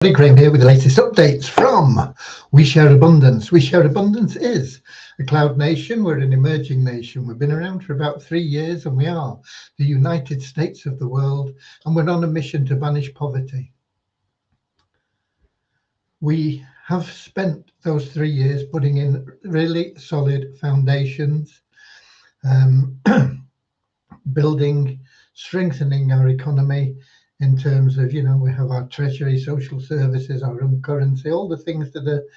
Graham here with the latest updates from We Share Abundance. We Share Abundance is a cloud nation. We're an emerging nation. We've been around for about 3 years and we are the United States of the world, and we're on a mission to banish poverty. We have spent those 3 years putting in really solid foundations, building, strengthening our economy in terms of, we have our treasury, social services, our own currency, all the things that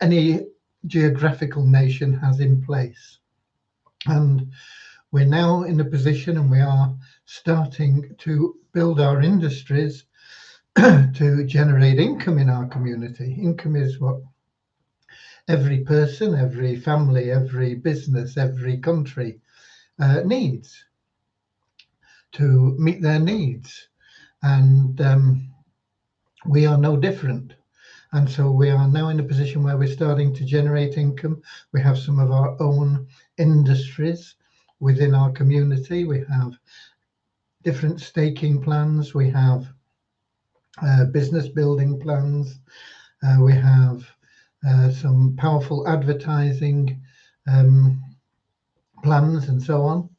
any geographical nation has in place. And we're now in a position, and we are starting to build our industries to generate income in our community. Income is what every person, every family, every business, every country needs to meet their needs. And we are no different. And so we are now in a position where we're starting to generate income. We have some of our own industries within our community. We have different staking plans. We have business building plans. We have some powerful advertising plans and so on.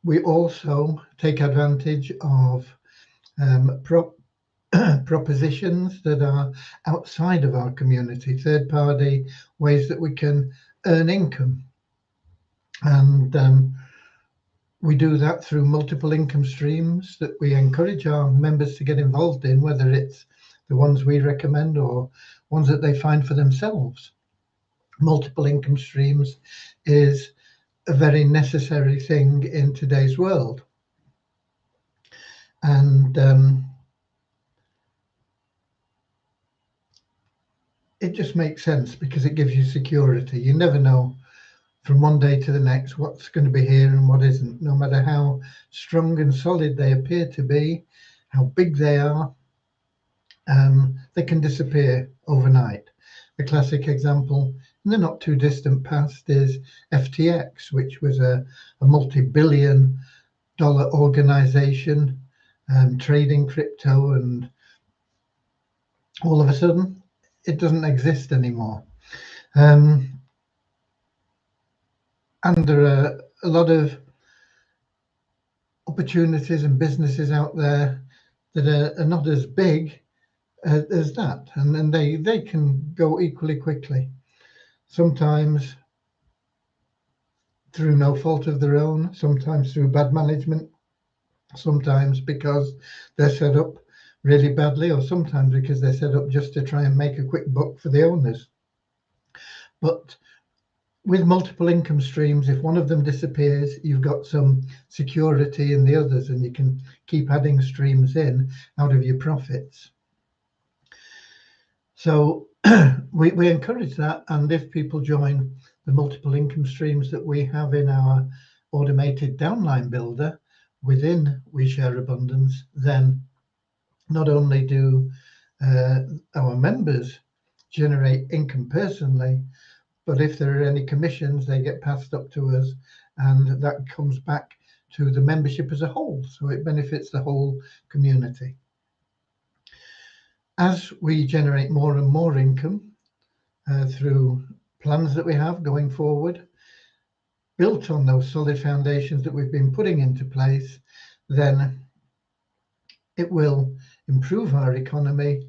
We also take advantage of propositions that are outside of our community, third-party ways that we can earn income. And we do that through multiple income streams that we encourage our members to get involved in, whether it's the ones we recommend or ones that they find for themselves. Multiple income streams is a very necessary thing in today's world. And it just makes sense because it gives you security. You never know from one day to the next what's going to be here and what isn't. No matter how strong and solid they appear to be, how big they are, they can disappear overnight. The classic example in the not too distant past is FTX, which was a multi-billion-dollar organization trading crypto, and all of a sudden it doesn't exist anymore. And there are a lot of opportunities and businesses out there that are not as big as that, and then they can go equally quickly, sometimes through no fault of their own, sometimes through bad management, sometimes because they're set up really badly, or sometimes because they're set up just to try and make a quick buck for the owners. But with multiple income streams, if one of them disappears, you've got some security in the others, and you can keep adding streams in out of your profits. So we encourage that, and if people join the multiple income streams that we have in our automated downline builder within We Share Abundance, then not only do our members generate income personally, but if there are any commissions, they get passed up to us, and that comes back to the membership as a whole. So it benefits the whole community. As we generate more and more income through plans that we have going forward, built on those solid foundations that we've been putting into place, then it will improve our economy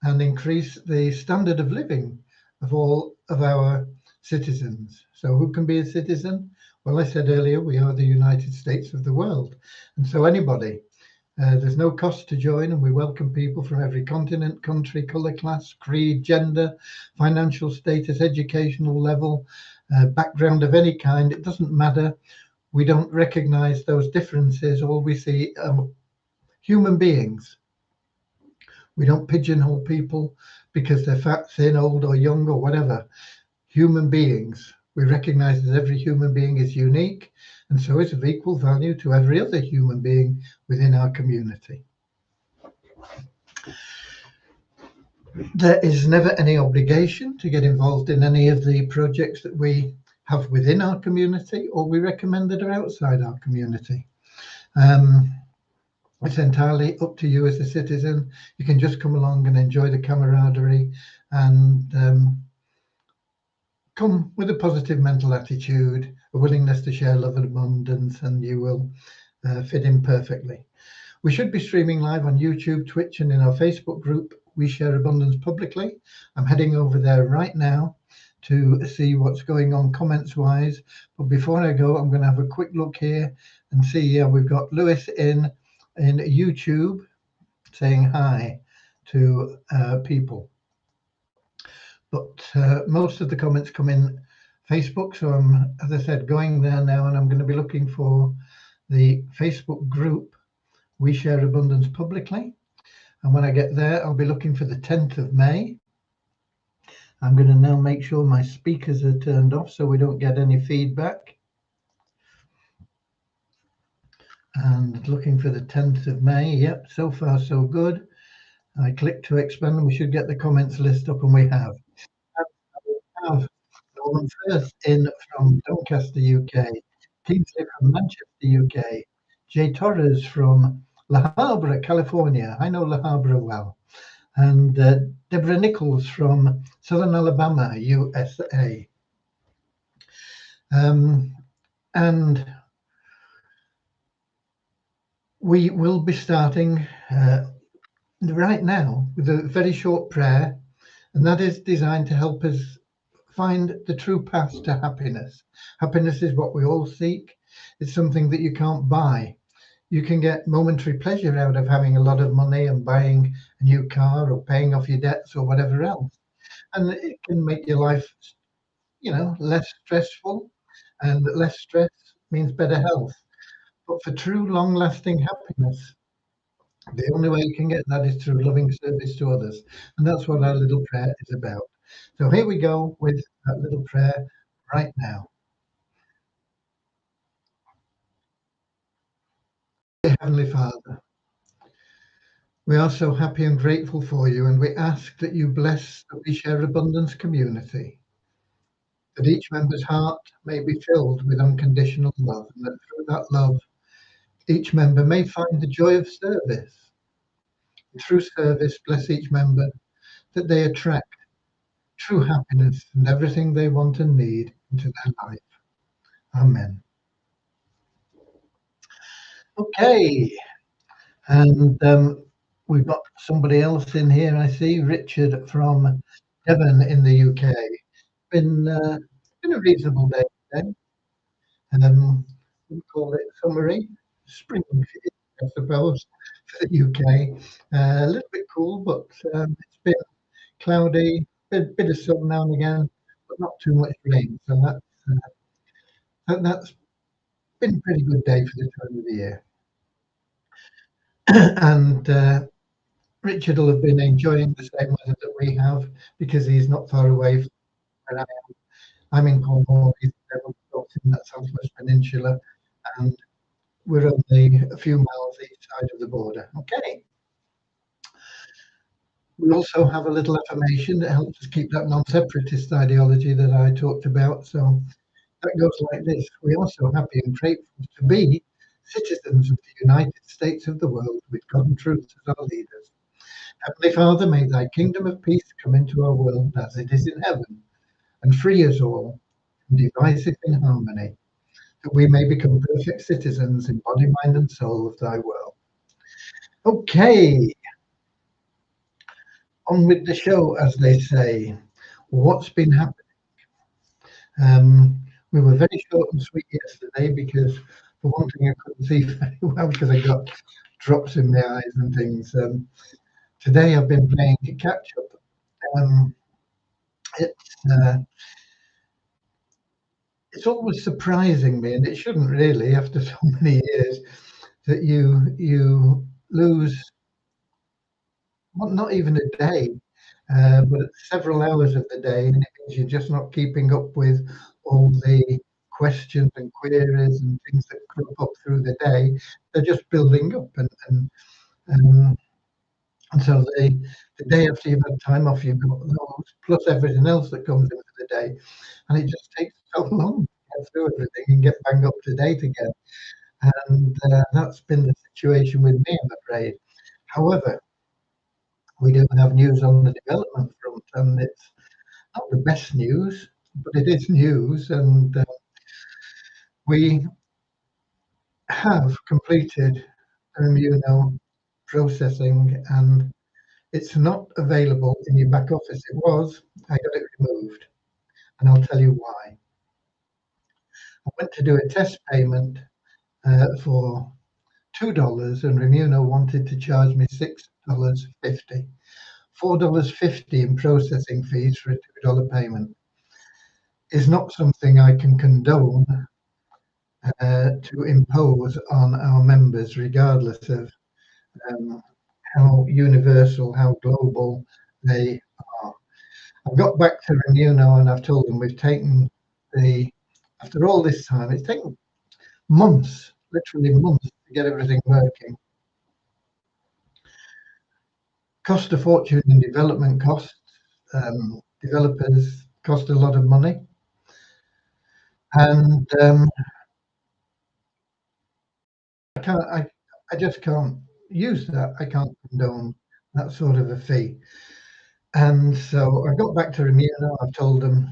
and increase the standard of living of all of our citizens. So who can be a citizen? Well, I said earlier, we are the United States of the world. And so anybody, there's no cost to join, and we welcome people from every continent, country, color, class, creed, gender, financial status, educational level, background of any kind. It doesn't matter. We don't recognize those differences. All we see are human beings. We don't pigeonhole people because they're fat, thin, old, or young, or whatever. Human beings. We recognize that every human being is unique, and so is of equal value to every other human being within our community. There is never any obligation to get involved in any of the projects that we have within our community or we recommend that are outside our community. It's entirely up to you as a citizen. You can just come along and enjoy the camaraderie and come with a positive mental attitude, a willingness to share love and abundance, and you will fit in perfectly. We should be streaming live on YouTube, Twitch, and in our Facebook group, We Share Abundance Publicly. I'm heading over there right now to see what's going on comments-wise. But before I go, I'm going to have a quick look here and see. We've got Lewis in YouTube saying hi to people. But most of the comments come in Facebook. So I'm, as I said, going there now, and I'm going to be looking for the Facebook group, We Share Abundance Publicly. And when I get there, I'll be looking for the 10th of May. I'm going to now make sure my speakers are turned off so we don't get any feedback. And looking for the 10th of May. Yep, so far so good. I click to expand and we should get the comments list up, and we have. We have Norman Firth in from Doncaster, UK. Kingsley from Manchester, UK. Jay Torres from La Habra, California. I know La Habra well. And Deborah Nichols from Southern Alabama, USA. And we will be starting right now with a very short prayer, and that is designed to help us find the true path to happiness. Happiness is what we all seek. It's something that you can't buy. You can get momentary pleasure out of having a lot of money and buying a new car or paying off your debts or whatever else. And it can make your life, less stressful, and less stress means better health. But for true long-lasting happiness, the only way you can get that is through loving service to others. And that's what our little prayer is about. So here we go with that little prayer right now. Dear Heavenly Father, we are so happy and grateful for you, and we ask that you bless the We Share Abundance community, that each member's heart may be filled with unconditional love, and that through that love, each member may find the joy of service. And through service, bless each member that they attract true happiness and everything they want and need into their life. Amen. Okay, and we've got somebody else in here. I see Richard from Devon in the UK. Been a reasonable day today. We call it summery, spring, I suppose, for the UK. A little bit cool, but it's been cloudy, bit of sun now and again, but not too much rain. So that's been a pretty good day for this time of the year. And Richard will have been enjoying the same weather that we have because he's not far away from where I am. I'm in Cornwall, he's in that Southwest Peninsula, and we're only a few miles each side of the border. Okay. We also have a little affirmation that helps us keep that non-separatist ideology that I talked about. So that goes like this. We are so happy and grateful to be citizens of the United States of the world with God and truth as our leaders. Heavenly Father, may thy kingdom of peace come into our world as it is in heaven, and free us all from divisive inharmony, that we may become perfect citizens in body, mind, and soul of thy world. Okay, on with the show, as they say. What's been happening? We were very short and sweet yesterday because, for one thing, I couldn't see very well because I got drops in my eyes and things. Today I've been playing catch up. It's always surprising me, and it shouldn't really, after so many years, that you lose, well, not even a day, but several hours of the day, and it means you're just not keeping up with all the questions and queries and things that crop up through the day. They're just building up, and so the day after you've had time off, you've got those plus everything else that comes into the day, and it just takes so long to get through everything and get bang up to date again. And that's been the situation with me, I'm afraid. However, we do have news on the development front, and it's not the best news, but it is news. And we have completed immuno processing, and it's not available in your back office. It was. I got it removed, and I'll tell you why. I went to do a test payment for $2, and Remuno wanted to charge me $6.50. $4.50 in processing fees for a $2 payment is not something I can condone to impose on our members, regardless of how universal, how global they are. I've got back to Remuno and I've told them we've taken after all this time, it's taken months, literally months, to get everything working. Cost a fortune in development costs. Developers cost a lot of money. And I just can't use that. I can't condone that sort of a fee. And so I got back to Remuno. I've told them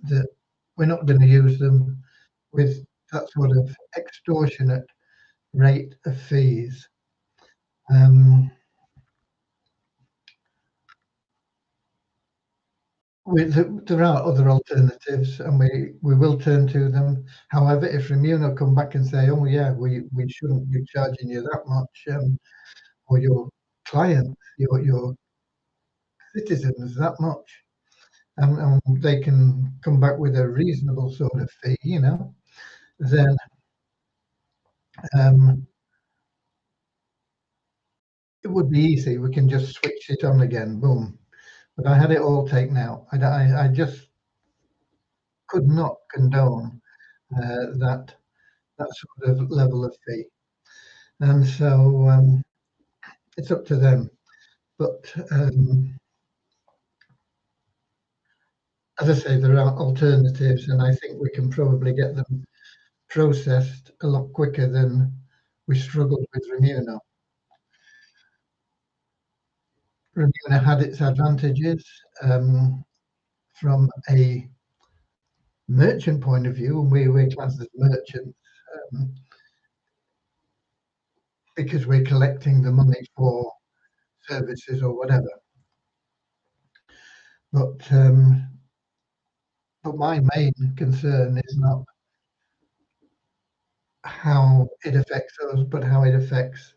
that we're not going to use them with that sort of extortionate rate of fees. There are other alternatives, and we will turn to them. However, if Remuno come back and say, "Oh yeah, we shouldn't be charging you that much," or your clients, your citizens that much, and they can come back with a reasonable sort of fee, then um, it would be easy. We can just switch it on again, boom. But I had it all taken out. I just could not condone that sort of level of fee. And so it's up to them. But as I say, there are alternatives, and I think we can probably get them processed a lot quicker than we struggled with Remuno. Remuno had its advantages from a merchant point of view, and we're classed as merchants because we're collecting the money for services or whatever. But my main concern is not how it affects us, but how it affects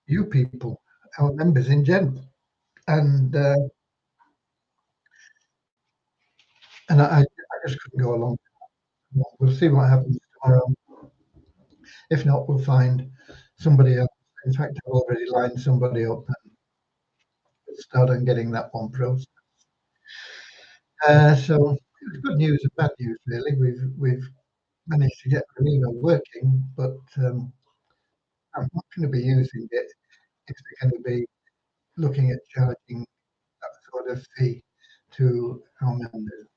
you people, our members in general. And I just couldn't go along. We'll see what happens tomorrow. If not, we'll find somebody else. In fact, I've already lined somebody up and we'll start on getting that one processed. So it was good news and bad news, really. We've managed to get Remuno working, but I'm not going to be using it if they're going to be looking at charging that sort of fee to our members.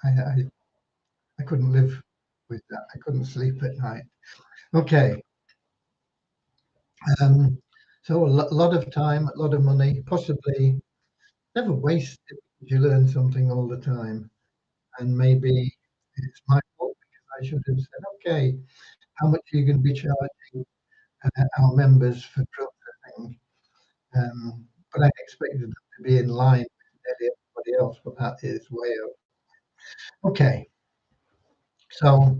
I couldn't live with that. I couldn't sleep at night. Okay. So a lot of time, a lot of money, possibly never wasted because you learn something all the time. And maybe it's my fault because I should have said, okay, how much are you going to be charging our members for processing? But I expected them to be in line with nearly everybody else, but that is way up. Okay, so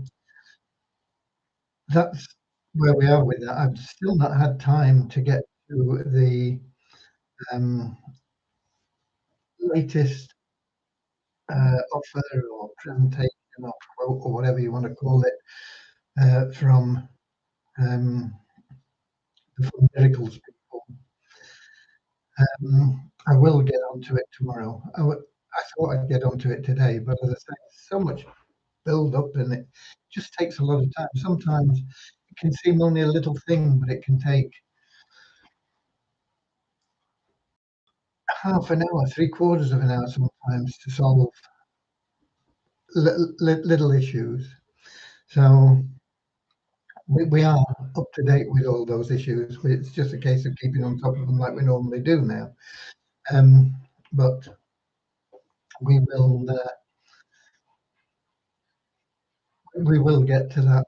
that's where we are with that. I've still not had time to get to the latest offer or presentation or quote or whatever you want to call it from the Full Miracles people. I will get onto it tomorrow. I thought I'd get onto it today, but as I say, so much build up and it just takes a lot of time. Sometimes it can seem only a little thing, but it can take half an hour, three-quarters of an hour sometimes to solve little issues. So we are up to date with all those issues. It's just a case of keeping on top of them like we normally do now. But we will get to that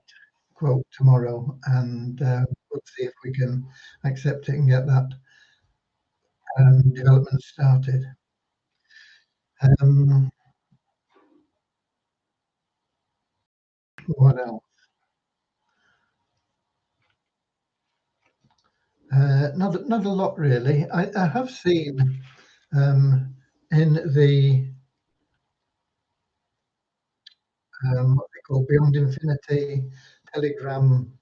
quote tomorrow, and we'll see if we can accept it and get that development started. Um, what else? Not a lot really. I have seen in the what they call Beyond Infinity Telegram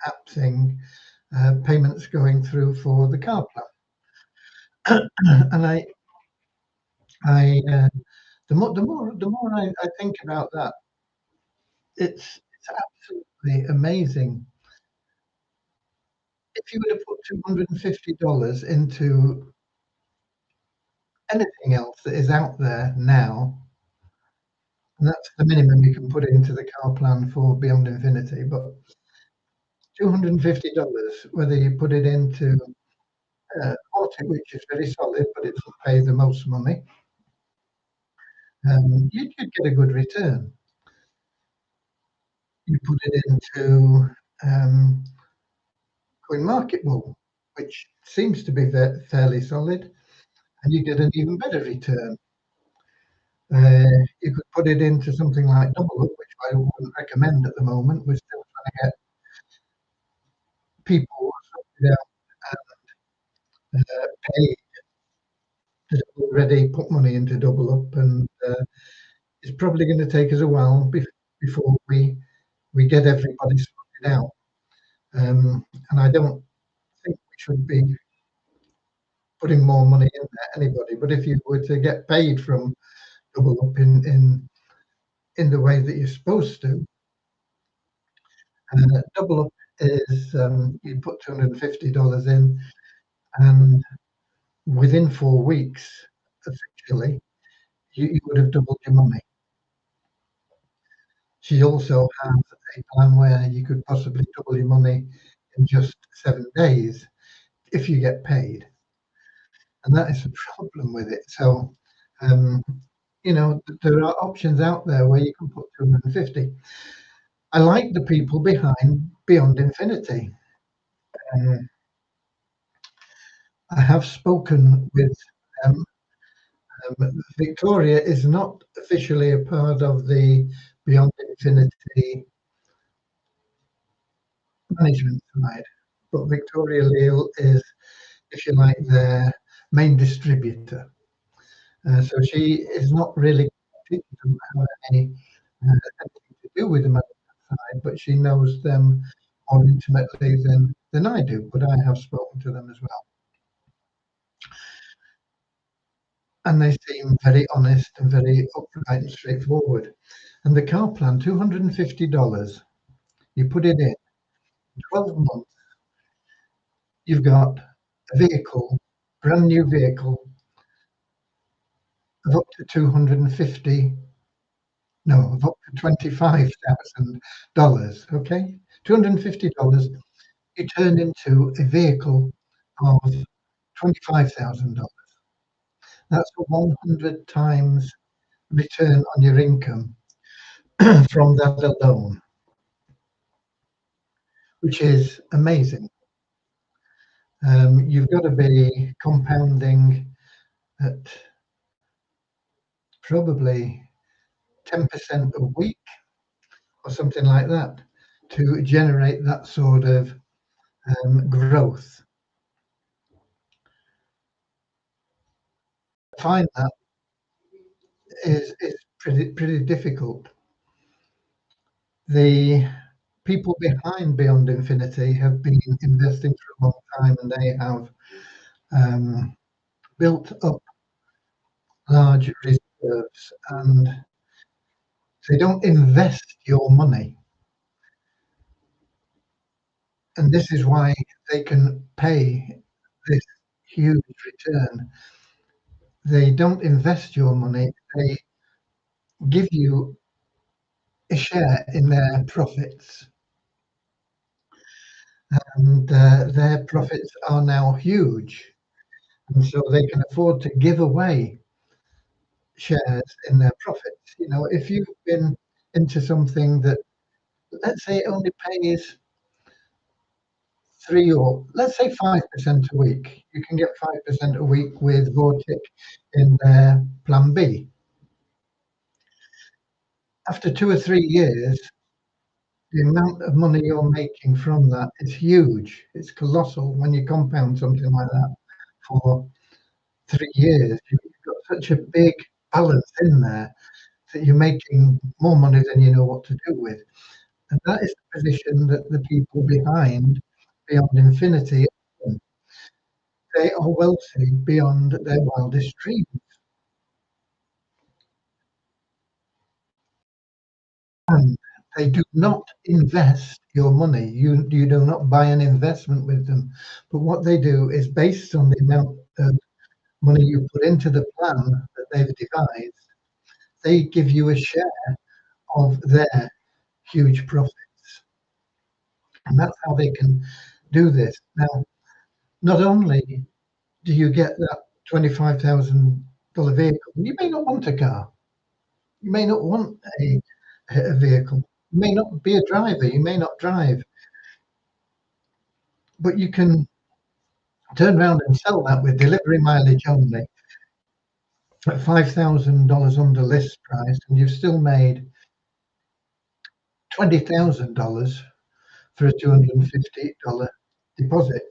app thing, payments going through for the car plan, and I the more I think about that, it's absolutely amazing. If you were to put $250 into anything else that is out there now, and that's the minimum you can put into the car plan for Beyond Infinity, but $250, whether you put it into Auto, which is very solid, but it doesn't pay the most money, you'd get a good return. You put it into CoinMarketWall, which seems to be fairly solid, and you get an even better return. You could put it into something like Double Up, which I wouldn't recommend at the moment. We're still trying to get people sorted out and paid that have already put money into Double Up, and it's probably going to take us a while before we get everybody sorted out. And I don't think we should be putting more money in there, anybody. But if you were to get paid from Double Up in the way that you're supposed to, Double Up is you put $250 in, and within 4 weeks, officially, you would have doubled your money. She also has a plan where you could possibly double your money in just 7 days if you get paid, and that is the problem with it. So, um, there are options out there where you can put 250. I like the people behind Beyond Infinity. Um, I have spoken with them. Victoria is not officially a part of the Beyond Infinity management side, but Victoria Leal is, if you like, their main distributor. So she is not really doesn't have anything to do with the management side, but she knows them more intimately than I do. But I have spoken to them as well, and they seem very honest and very upright and straightforward. And the car plan, $250, you put it in 12 months, you've got a vehicle, brand new vehicle of up to 250, no, of up to $25,000. Okay, $250, you turn into a vehicle of $25,000. That's a 100 times return on your income from that alone, which is amazing. You've got to be compounding at probably 10% a week or something like that to generate that sort of growth. I find that is pretty difficult. The people behind Beyond Infinity have been investing for a long time, and they have built up large reserves, and they don't invest your money. And this is why they can pay this huge return. They don't invest your money, they give you a share in their profits. and their profits are now huge, and so they can afford to give away shares in their profits. You know, if you've been into something that, let's say, it only pays 3 or let's say 5% a week, you can get 5% a week with Vortic in their plan B. After 2 or 3 years, the amount of money you're making from that is huge. It's colossal when you compound something like that for 3 years. You've got such a big balance in there that you're making more money than you know what to do with. And that is the position that the people behind Beyond Infinity are in. They are wealthy beyond their wildest dreams, and they do not invest your money. You do not buy an investment with them, but what they do is based on the amount of money you put into the plan that they've devised, they give you a share of their huge profits, and that's how they can do this. Now, not only do you get that $25,000 vehicle, you may not want a car. You may not want a vehicle. You may not be a driver. You may not drive, but you can turn around and sell that with delivery mileage only at $5,000 under list price, and you've still made $20,000 for a $250 deposit.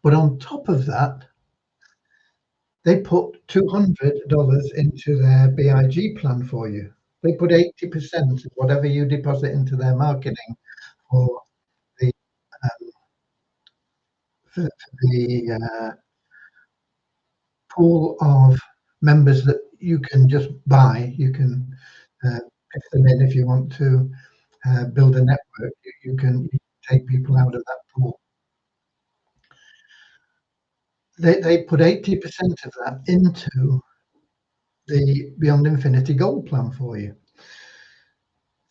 But on top of that, they put $200 into their BIG plan for you. They put 80% of whatever you deposit into their marketing for the um, for the pool of members that you can just buy. You can pick them in if you want to build a network. You can take people out of that pool. They put 80% of that into the Beyond Infinity Gold plan for you.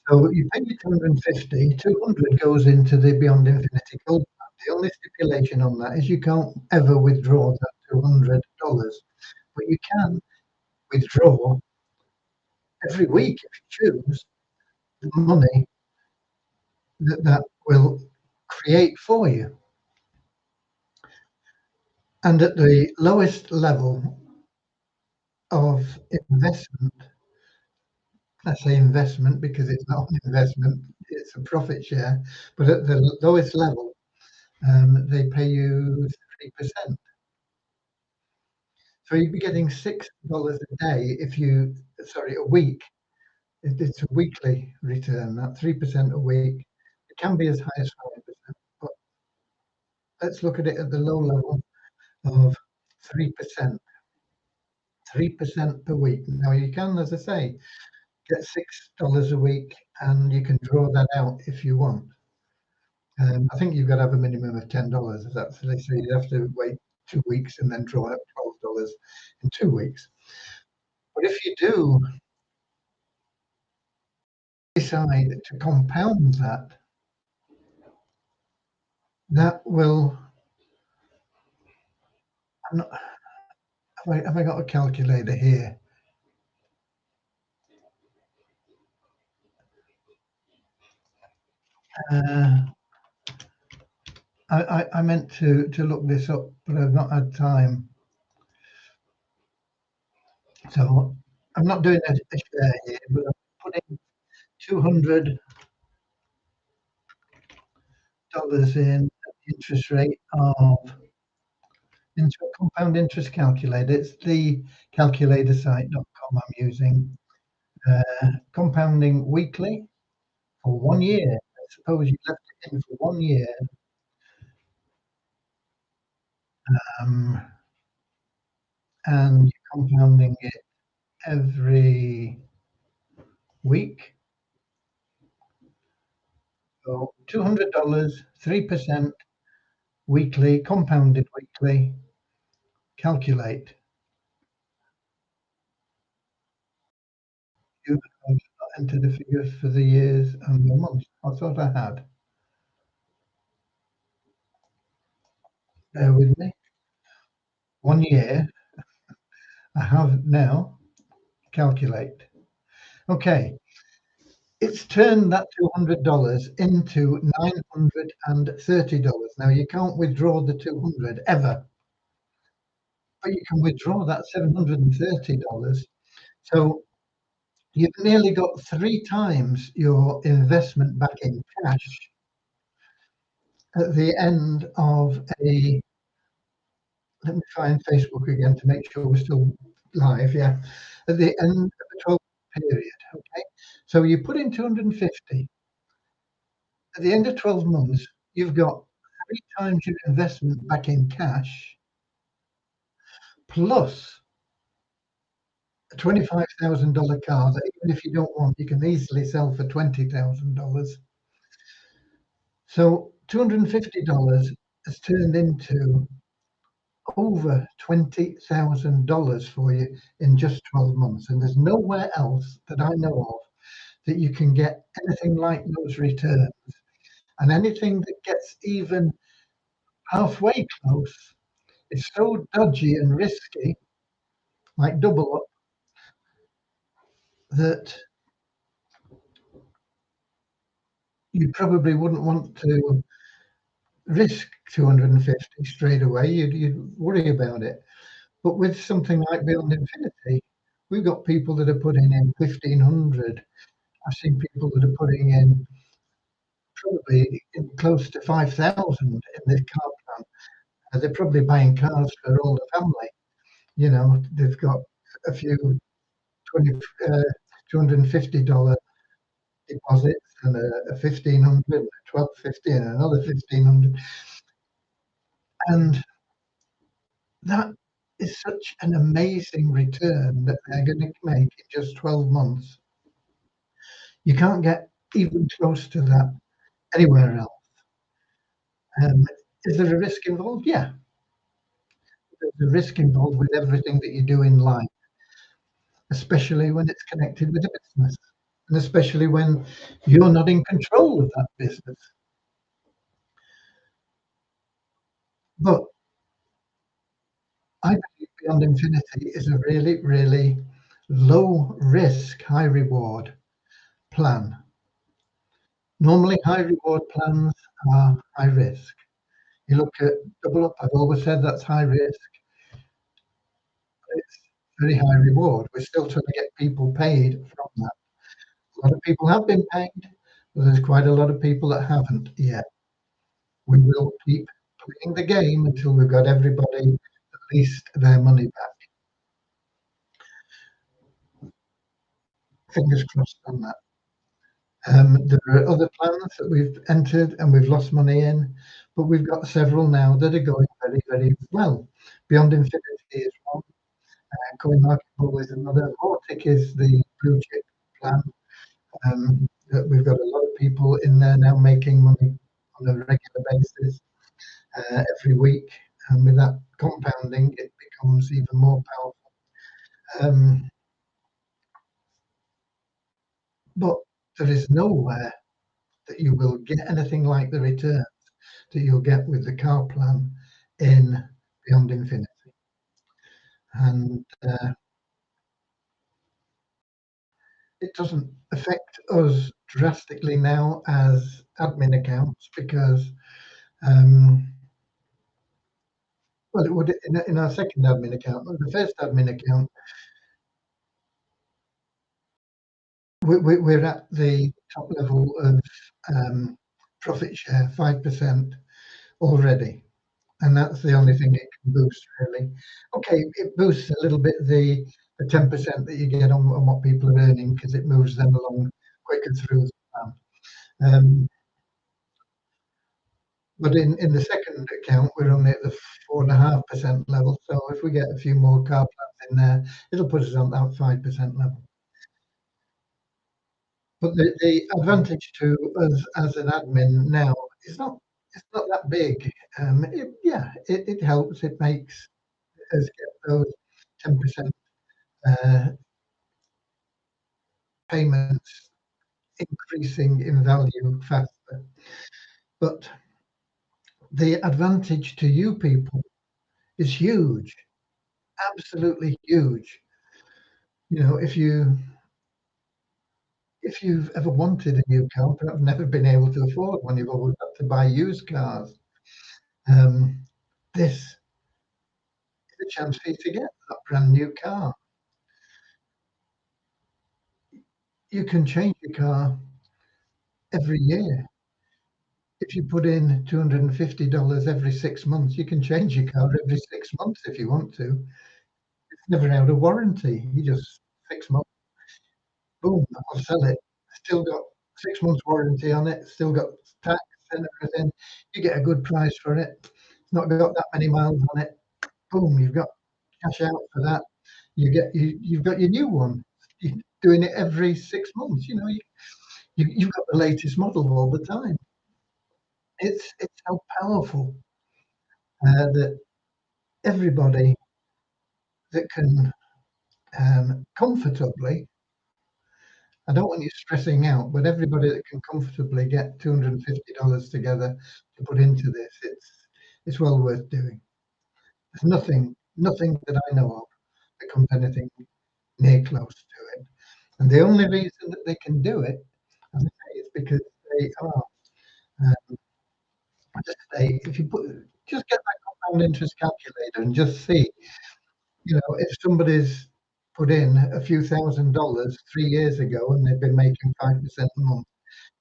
So you pay your 250, 200 goes into the Beyond Infinity Gold plan. The only stipulation on that is you can't ever withdraw that $200, but you can withdraw every week if you choose the money that that will create for you. And at the lowest level of investment, I say investment because it's not an investment, it's a profit share, but at the lowest level, they pay you 3%. So you'd be getting $6 a day if you, sorry, a week. It's a weekly return, that 3% a week. It can be as high as 5%, but let's look at it at the low level of 3%. 3% per week. Now you can, as I say, get $6 a week, and you can draw that out if you want. I think you've got to have a minimum of $10. Is that so? You'd have to wait 2 weeks and then draw out $12 in 2 weeks. But if you do decide to compound that, that will. I'm not, have I got a calculator here? Uh, I meant to look this up, but I've not had time. So I'm not doing a share here, but I'm putting $200 in at the interest rate of into a compound interest calculator. It's the calculatorSite.com I'm using. Compounding weekly for 1 year. Suppose you left it in for 1 year, um, and you're compounding it every week. So $200, 3% weekly, compounded weekly. Calculate. You have entered the figures for the years and the months. I thought I had. bear with me. 1 year. I have now calculate. Okay, it's turned that $200 into $930. Now you can't withdraw the 200 ever, but you can withdraw that $730. So you've nearly got 3 times your investment back in cash at the end of a, let me find Facebook again to make sure we're still live. Yeah. At the end of a 12 period. Okay. So you put in 250. At the end of 12 months, you've got 3 times your investment back in cash, plus a $25,000 car that even if you don't want, you can easily sell for $20,000. So $250 has turned into over $20,000 for you in just 12 months. And there's nowhere else that I know of that you can get anything like those returns. And anything that gets even halfway close is so dodgy and risky, like double up, that you probably wouldn't want to risk 250 straight away. You'd worry about it. But with something like Beyond Infinity, we've got people that are putting in 1,500. I've seen people that are putting in probably close to 5,000 in this car plan. They're probably buying cars for all the family. You know, they've got a few 20, $250 deposits and a 1,500, 1,250, and another 1,500. And that is such an amazing return that they're going to make in just 12 months. You can't get even close to that anywhere else. Is there a risk involved? Yeah, there's a risk involved with everything that you do in life, especially when it's connected with a business, and especially when you're not in control of that business. But I believe Beyond Infinity is a really, really low risk, high reward plan. Normally, high reward plans are high risk. You look at Double Up, I've always said that's high risk. It's very high reward. We're still trying to get people paid from that. A lot of people have been paid, but there's quite a lot of people that haven't yet. We will keep playing the game until we've got everybody at least their money back. Fingers crossed on that. There are other plans that we've entered and we've lost money in, but we've got several now that are going very, very well. Beyond Infinity is one, CoinMarketCap is another, Vortic is the blue chip plan. We've got a lot of people in there now making money on a regular basis every week, and with that compounding, it becomes even more powerful. But there is nowhere that you will get anything like the returns that you'll get with the car plan in Beyond Infinity. And it doesn't affect us drastically now as admin accounts because, well, it would in our second admin account. The first admin account, we're at the top level of profit share, 5% already. And that's the only thing it can boost, really. Okay, it boosts a little bit the 10% that you get on what people are earning because it moves them along quicker through the plan. But in the second account, we're only at the 4.5% level. So if we get a few more car plans in there, it'll put us on that 5% level. But the advantage to us as an admin now is not it's not that big. It helps. It makes us get those 10% payments increasing in value faster. But the advantage to you people is huge, absolutely huge. You know, if you've ever wanted a new car but have never been able to afford one, you've always had to buy used cars. Um, this is a chance for you to get that brand new car. You can change your car every year. If you put in $250 every 6 months, you can change your car every 6 months if you want to. It's never out of warranty. You just 6 months, boom, I'll sell it. Still got 6 months warranty on it, still got tax and everything. You get a good price for it. It's not got that many miles on it. Boom, you've got cash out for that. You've got your new one. You're doing it every 6 months. You know, you've got the latest model all the time. It's so powerful that everybody that can comfortably, I don't want you stressing out, but everybody that can comfortably get $250 together to put into this, it's well worth doing. There's nothing that I know of that comes anything near close to it. And the only reason that they can do it, as I say, is because they are. I just say, if you just get that compound interest calculator and just see, you know, if somebody's put in a few $1,000s 3 years ago and they've been making 5% a month,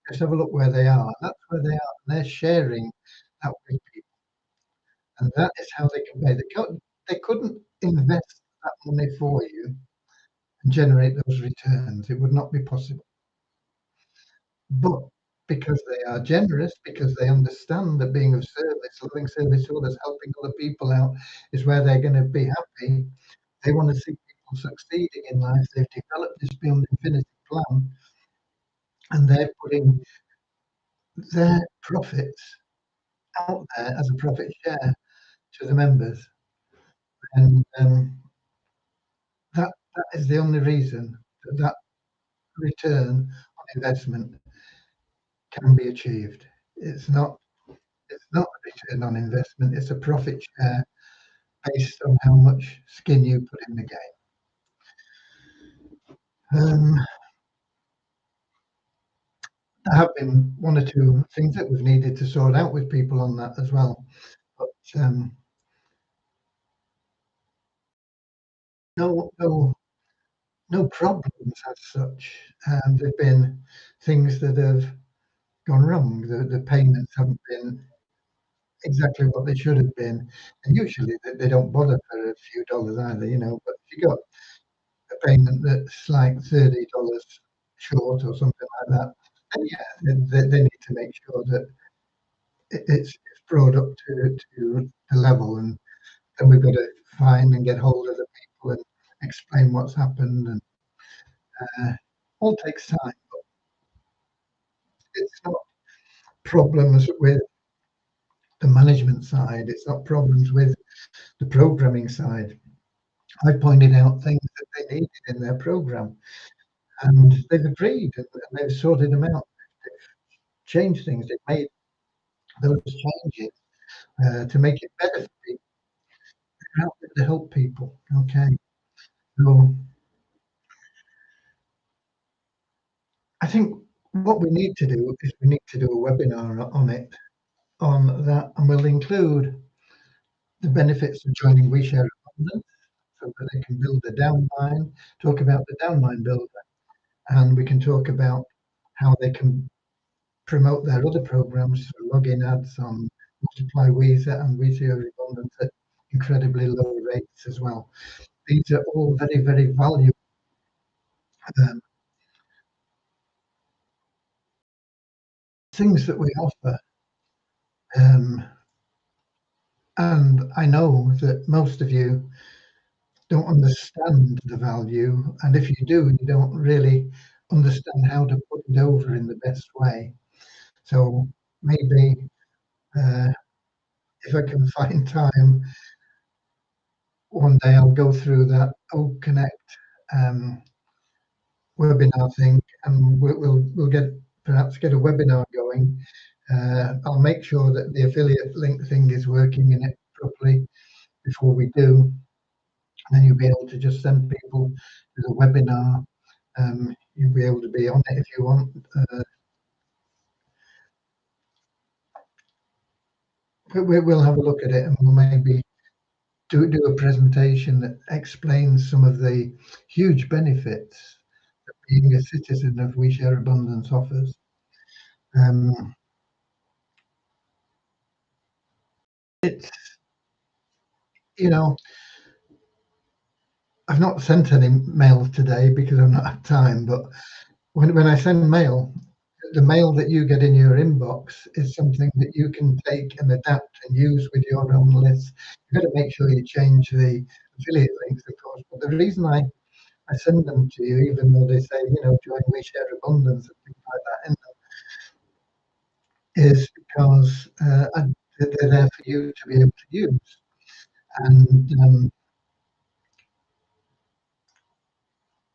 just have a look where they are. That's where they are. And they're sharing that with people. And that is how they can pay. They couldn't invest that money for you and generate those returns. It would not be possible. But because they are generous, because they understand that being of service, loving service to others, helping other people out is where they're going to be happy. They want to see people succeeding in life. They've developed this Beyond Infinity plan, and they're putting their profits out there as a profit share to the members. And that is the only reason that return on investment can be achieved. It's not it's not a return on investment, it's a profit share based on how much skin you put in the game. Um, there have been one or two things that we've needed to sort out with people on that as well, but no no problems as such. There've been things that have gone wrong. The payments haven't been exactly what they should have been, and usually they don't bother for a few dollars either, you know. But if you got a payment that's like $30 short or something like that, then yeah, they need to make sure that it's brought up to the level, and then we've got to find and get hold of the people and explain what's happened, and all takes time. But it's not problems with the management side. It's not problems with the programming side. I pointed out things that they needed in their program, and they've agreed and they've sorted them out. They've changed things. They've made those changes to make it better for people. They're out there to help people. Okay, so I think what we need to do is we need to do a webinar on it, on that, and we'll include the benefits of joining WeShare Abundance so that they can build a downline, talk about the downline builder, and we can talk about how they can promote their other programs through login ads on Multiply Weezer and Weezer Abundance at incredibly low rates as well. These are all very, very valuable um, things that we offer. Um, and I know that most of you don't understand the value. And if you do, you don't really understand how to put it over in the best way. So maybe if I can find time, one day I'll go through that Oak Connect webinar thing, and we'll get perhaps get a webinar going I'll make sure that the affiliate link thing is working in it properly before we do. And then you'll be able to just send people to the webinar. You'll be able to be on it if you want. We'll have a look at it, and we'll maybe do a presentation that explains some of the huge benefits that being a citizen of We Share Abundance offers. It's, you know, I've not sent any mail today because I've not had time, but when I send mail, the mail that you get in your inbox is something that you can take and adapt and use with your own list. You've got to make sure you change the affiliate links, of course. But the reason I send them to you, even though they say, join We Share Abundance and things like that in them, is because they're there for you to be able to use. And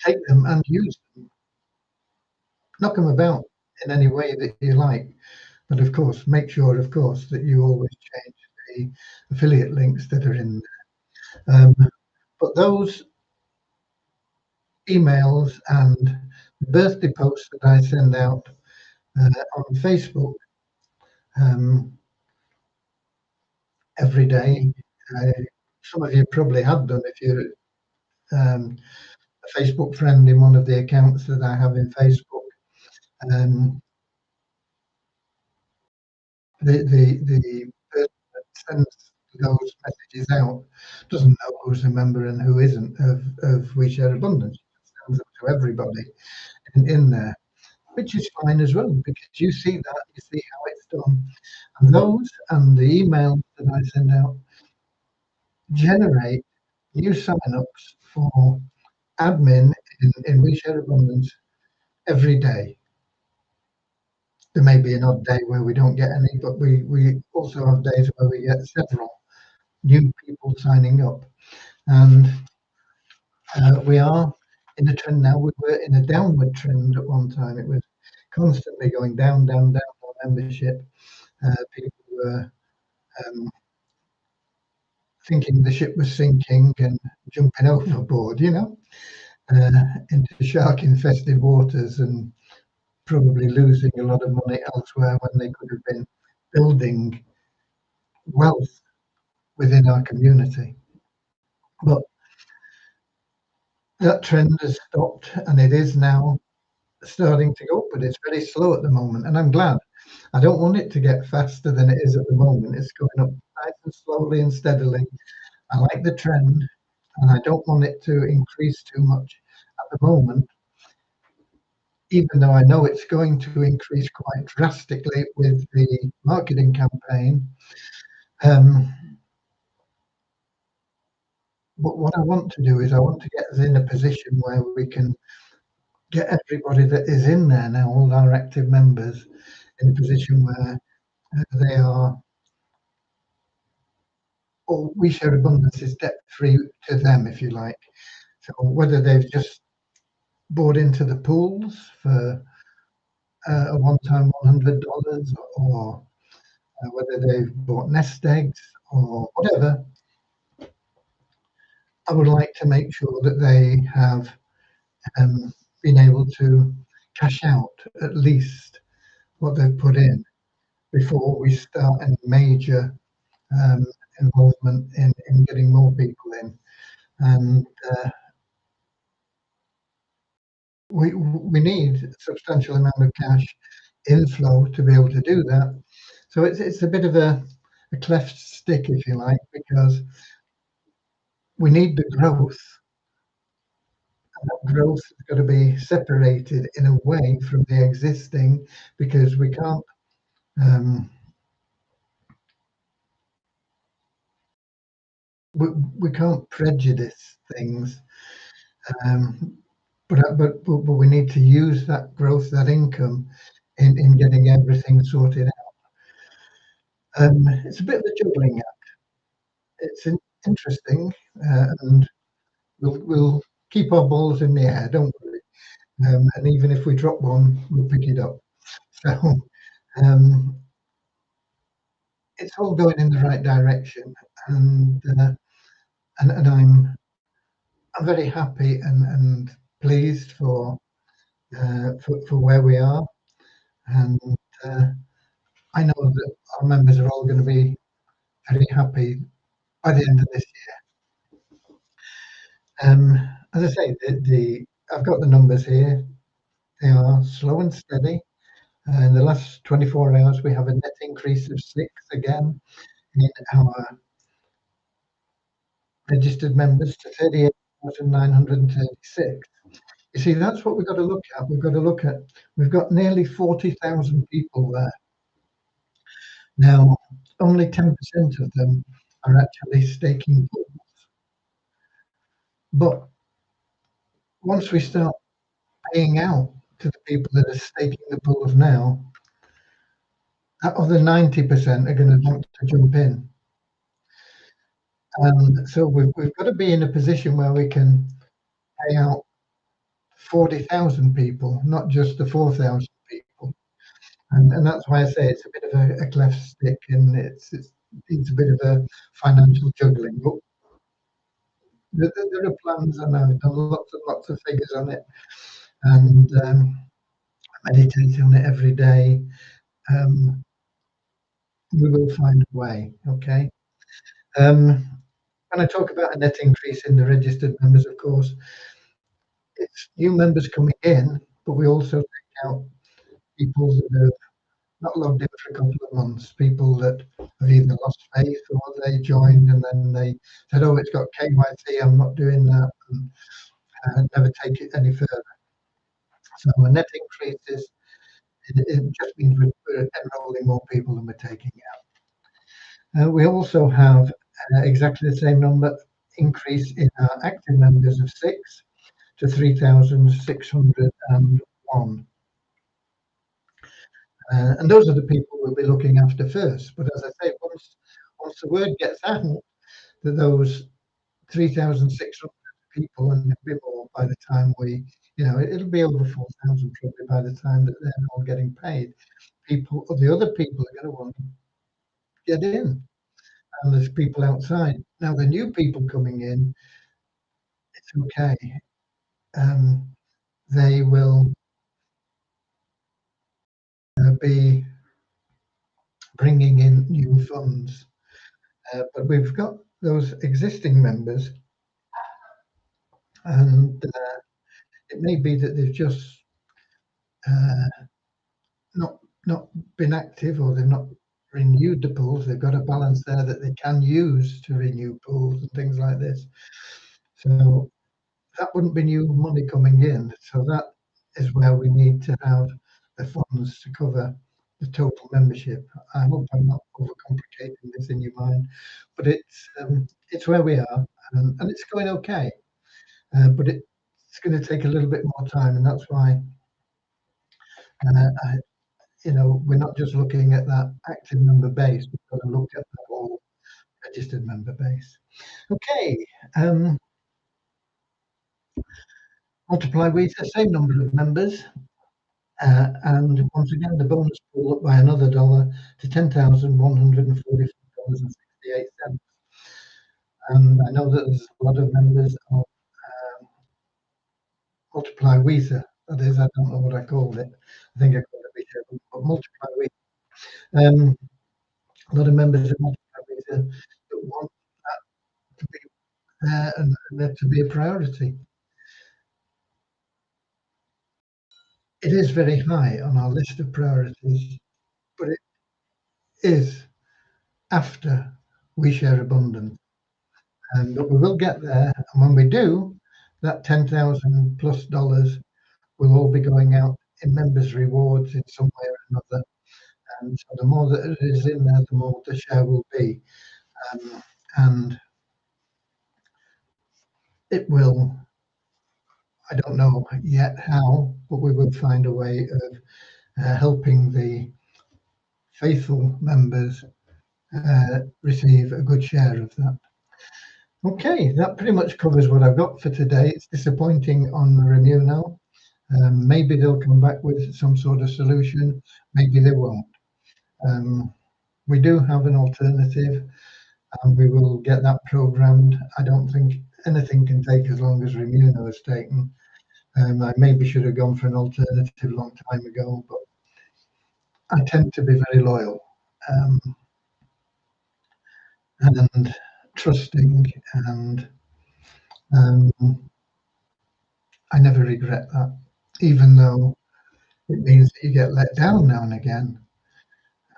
take them and use them. Knock them about in any way that you like. But of course, make sure, of course, that you always change the affiliate links that are in there. But those emails and the birthday posts that I send out on Facebook every day, some of you probably have done if you're a Facebook friend in one of the accounts that I have in Facebook. The person that sends those messages out doesn't know who's a member and who isn't of We Share Abundance. It sends them to everybody in there, which is fine as well, because you see that, you see how it's done. And those and the emails that I send out generate new sign-ups for admin in We Share Abundance every day. There may be an odd day where we don't get any, but we also have days where we get several new people signing up. And we are in a trend now. We were in a downward trend at one time. It was constantly going down for membership. People were thinking the ship was sinking and jumping overboard, into shark-infested waters and probably losing a lot of money elsewhere when they could have been building wealth within our community. But that trend has stopped, and it is now starting to go up, but it's very slow at the moment, and I'm glad. I don't want it to get faster than it is at the moment. It's going up nice and slowly and steadily. I like the trend, and I don't want it to increase too much at the moment, even though I know it's going to increase quite drastically with the marketing campaign. But what I want to do is I want to get us in a position where we can get everybody that is in there now, all our active members, in a position where they are, or We Share Abundance is debt free to them, if you like. So whether they've just bought into the pools for a one-time $100, or whether they've bought nest eggs or whatever, I would like to make sure that they have been able to cash out at least what they've put in before we start a major involvement in getting more people in. And we need a substantial amount of cash inflow to be able to do that. So it's a bit of a cleft stick, if you like, because we need the growth. And that growth has got to be separated in a way from the existing, because we can't we can't prejudice things, but we need to use that growth, that income, in getting everything sorted out. It's a bit of a juggling act. It's interesting, and we'll keep our balls in the air, don't worry. And even if we drop one, we'll pick it up. So it's all going in the right direction, and I'm very happy and pleased for where we are, and uh, I know that our members are all going to be very happy by the end of this year. As I say, I've got the numbers here. They are slow and steady. In the last 24 hours, we have a net increase of 6 again in our registered members to 38,936. You see, that's what we've got to look at. We've got nearly 40,000 people there. Now, only 10% of them are actually staking pools. But once we start paying out to the people that are staking the pools now, that other 90% are going to want to jump in. And so we've got to be in a position where we can pay out 40,000 people, not just the 4,000 people. And that's why I say it's a bit of a cleft stick, and it's a bit of a financial juggling. But there are plans, and I've done lots and lots of figures on it, and I meditate on it every day. We will find a way, okay? When I talk about a net increase in the registered members, of course, it's new members coming in, but we also take out people that have not logged in for a couple of months, people that have either lost faith or they joined and then they said, oh, it's got KYC, I'm not doing that, and never take it any further. So a net increase it just means we're enrolling more people than we're taking out. We also have exactly the same number increase in our active members of 6 to 3,601. And those are the people we'll be looking after first. But as I say, once the word gets out that those 3,600 people, and a bit more by the time it'll be over 4,000 probably by the time that they're all getting paid. The other people are going to want to get in, and there's people outside. Now, the new people coming in, it's okay. They will be bringing in new funds. But we've got those existing members, and it may be that they've just not been active, or they've not renewed the pools. They've got a balance there that they can use to renew pools and things like this. So that wouldn't be new money coming in. So that is where we need to have the funds to cover the total membership. I hope I'm not overcomplicating this in your mind, but it's where we are, and it's going okay. But it's going to take a little bit more time, and that's why we're not just looking at that active member base. We've got to look at the whole registered member base. Okay. Multiply with the same number of members. And once again, the bonus pool up by another $1 to $10,144.68. And I know that there's a lot of members of Multiply Weezer. That is, I don't know what I called it. I think I called it Weezer, but Multiply Weezer. A lot of members of Multiply Weezer that want that to be there and that to be a priority. It is very high on our list of priorities, but it is after we share abundance. But we will get there, and when we do, that $10,000 plus will all be going out in members' rewards in some way or another. And so the more that it is in there, the more the share will be. And it will, I don't know yet how, but we will find a way of helping the faithful members receive a good share of that. Okay, that pretty much covers what I've got for today. It's disappointing on the renew now. Maybe they'll come back with some sort of solution. Maybe they won't. we do have an alternative, and we will get that programmed. I don't think anything can take as long as Remuno has taken. I maybe should have gone for an alternative long time ago, but I tend to be very loyal, um, and trusting, and um, I never regret that, even though it means that you get let down now and again.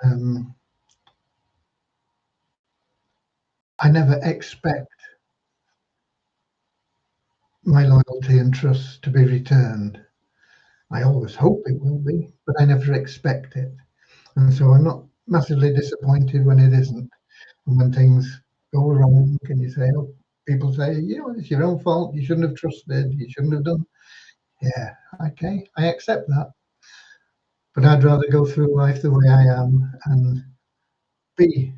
Um, I never expect my loyalty and trust to be returned. I always hope it will be, but I never expect it. And so I'm not massively disappointed when it isn't. And when things go wrong and you say, oh, people say, you know, it's your own fault. You shouldn't have trusted. You shouldn't have done. Yeah, okay, I accept that. But I'd rather go through life the way I am and be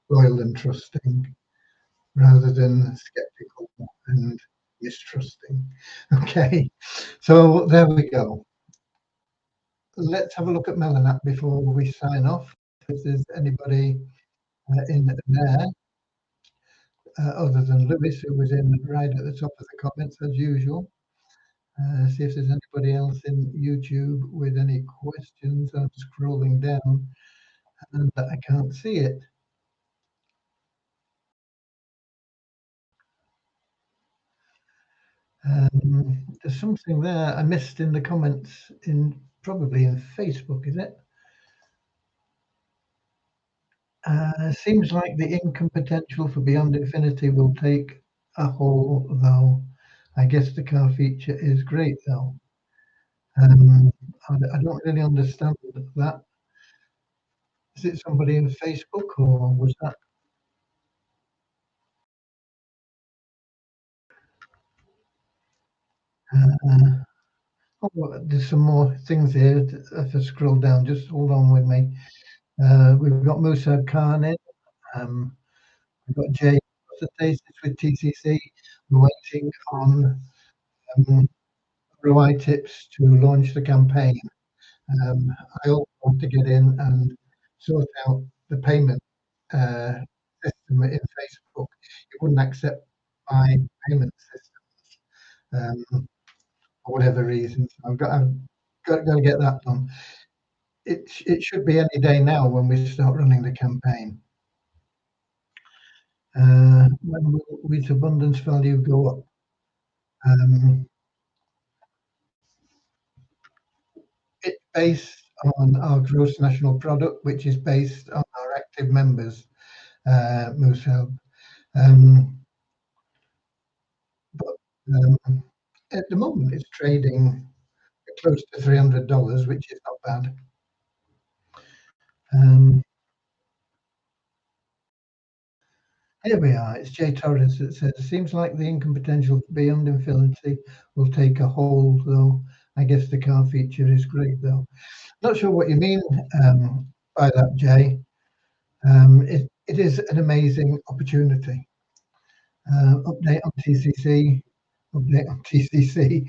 loyal and trusting rather than skeptical and mistrusting. Okay, so there we go. Let's have a look at Melanak before we sign off. If there's anybody in there other than Lewis, who was in right at the top of the comments as usual. See if there's anybody else in YouTube with any questions. I'm scrolling down and I can't see it. There's something there I missed in the comments, probably in Facebook, is it? Seems like the income potential for Beyond Infinity will take a hole, though. I guess the car feature is great, though. I don't really understand that. Is it somebody in Facebook, or was that? Oh, well, there's some more things here. If I scroll down, just hold on with me. We've got Musa Khan in. We've got Jay with TCC. We're waiting on ROI Tips to launch the campaign. I also want to get in and sort out the payment system in Facebook. It wouldn't accept my payment system for whatever reason. So I've got to get that done. It should be any day now when we start running the campaign. When will wheat abundance value go up? It's based on our gross national product, which is based on our active members, Musab. But at the moment, it's trading close to $300, which is not bad. Here we are. It's Jay Torres that says, seems like the income potential for Beyond Infinity will take a hold, though. I guess the car feature is great, though. Not sure what you mean by that, Jay. It is an amazing opportunity. Update on TCC. Update on TCC.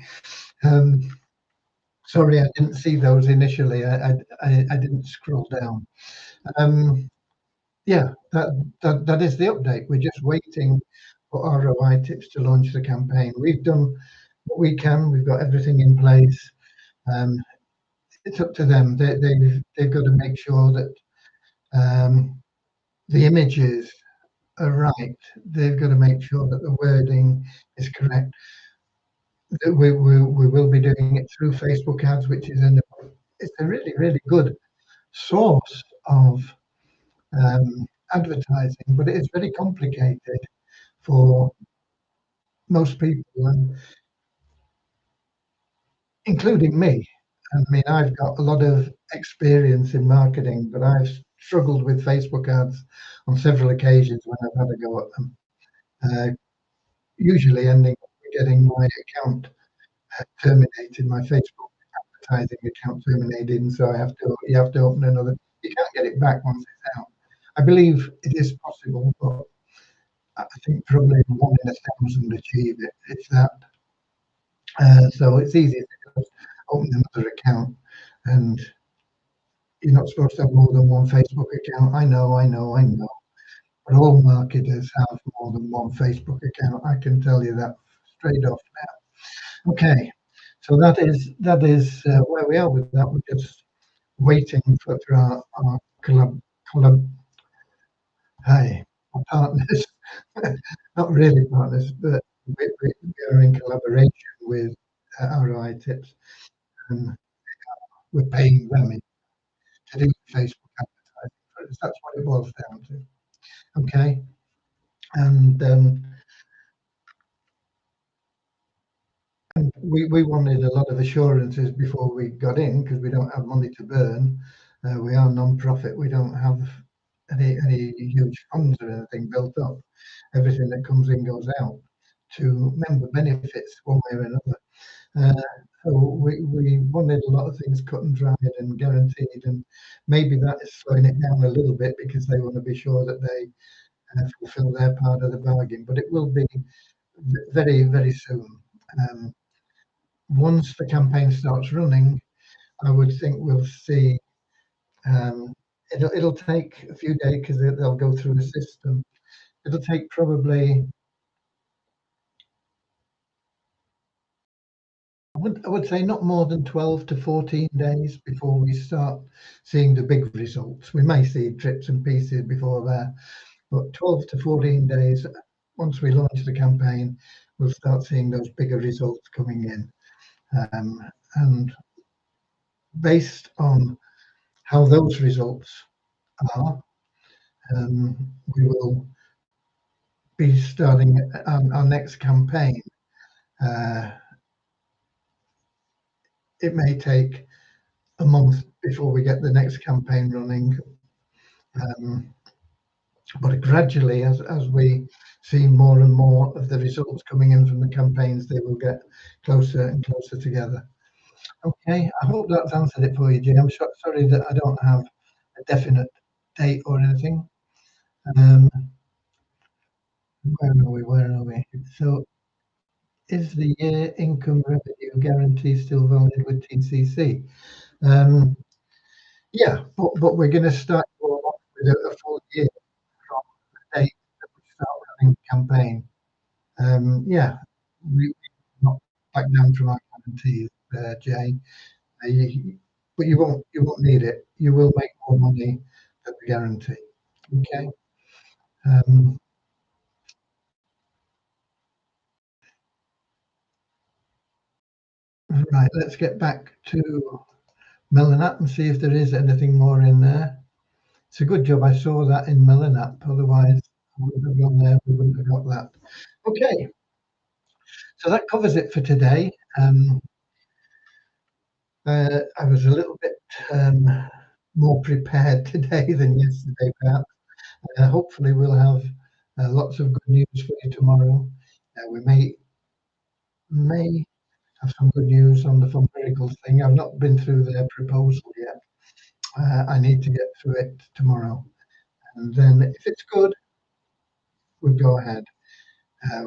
Sorry, I didn't see those initially. I didn't scroll down. Yeah, that is the update. We're just waiting for ROI Tips to launch the campaign. We've done what we can. We've got everything in place. It's up to them. They've got to make sure that the images are right. They've got to make sure that the wording is correct. We will be doing it through Facebook ads, which is it's a really good source of advertising, but it is very complicated for most people, including me. I mean, I've got a lot of experience in marketing, but I've struggled with Facebook ads on several occasions when I've had a go at them. Usually ending up getting my account terminated, my Facebook advertising account terminated, and so you have to open another. You can't get it back once it's out. I believe it is possible, but I think probably 1 in 1,000 achieve it. It's that. So it's easy to just open another account and you're not supposed to have more than one Facebook account. I know. But all marketers have more than one Facebook account. I can tell you that straight off now. Okay, so that is where we are with that. We're just waiting for our collab hey, our partners, not really partners, but we are in collaboration with ROI Tips, and we're paying them to do Facebook advertising for us. That's what it boils down to. Okay, and we wanted a lot of assurances before we got in because we don't have money to burn. We are non-profit. We don't have any huge funds or anything built up. Everything that comes in goes out to member benefits one way or another. So we wanted a lot of things cut and dried and guaranteed, and maybe that is slowing it down a little bit because they want to be sure that they fulfill their part of the bargain. But it will be very, very soon. Once the campaign starts running, I would think we'll see. Um, it'll take a few days because they'll go through the system. It'll take probably, I would say, not more than 12 to 14 days before we start seeing the big results. We may see trips and pieces before that, but 12 to 14 days, once we launch the campaign, we'll start seeing those bigger results coming in. And based on how those results are, we will be starting our next campaign. It may take a month before we get the next campaign running. But gradually, as we see more and more of the results coming in from the campaigns, they will get closer and closer together. Okay, I hope that's answered it for you, Jay. I'm sorry that I don't have a definite date or anything. Where are we? So, is the year income revenue guarantee still valid with TCC? Yeah, but we're going to start with a full year from the date that we start running the campaign. Yeah, we not back down from our guarantees, Jay. But you won't need it. You will make more money than the guarantee. Okay. Right. Let's get back to Melon and see if there is anything more in there. It's a good job I saw that in Melon otherwise I wouldn't have gone there. We wouldn't have got that. Okay. So that covers it for today. I was a little bit more prepared today than yesterday, perhaps. Hopefully, we'll have lots of good news for you tomorrow. We may have some good news on the Fun Miracles thing. I've not been through their proposal yet. I need to get through it tomorrow, and then if it's good, we'll go ahead.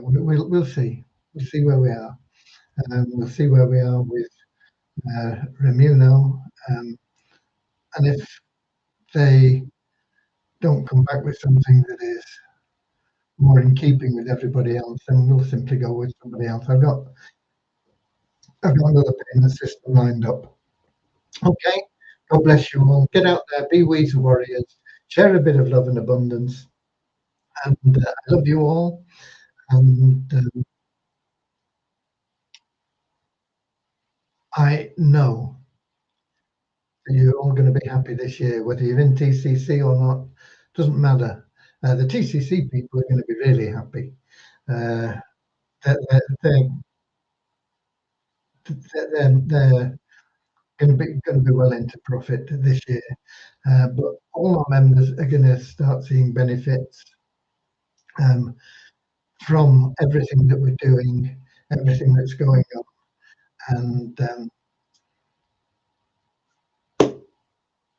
We'll see. We'll see where we are. We'll see where we are with Remuno, and if they don't come back with something that is more in keeping with everybody else, then we'll simply go with somebody else. I've got another payment system lined up. Okay. God bless you all. Get out there, be Weezer warriors, share a bit of love and abundance. And I love you all. And I know that you're all going to be happy this year, whether you're in TCC or not, doesn't matter. The TCC people are going to be really happy. They're going to be well into profit this year. But all our members are going to start seeing benefits from everything that we're doing, everything that's going on. And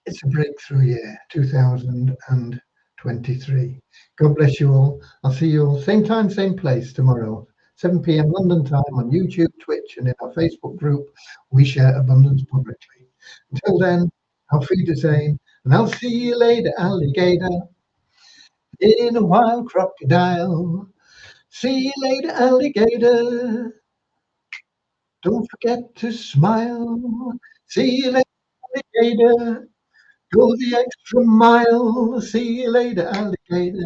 it's a breakthrough year, 2023. God bless you all. I'll see you all same time, same place tomorrow, 7 p.m. London time on YouTube, Twitch, and in our Facebook group. We share abundance publicly. Until then, Auf Wiedersehen, and I'll see you later, alligator, in a wild crocodile. See you later, alligator. Don't forget to smile. See you later, alligator. Go the extra mile. See you later, alligator.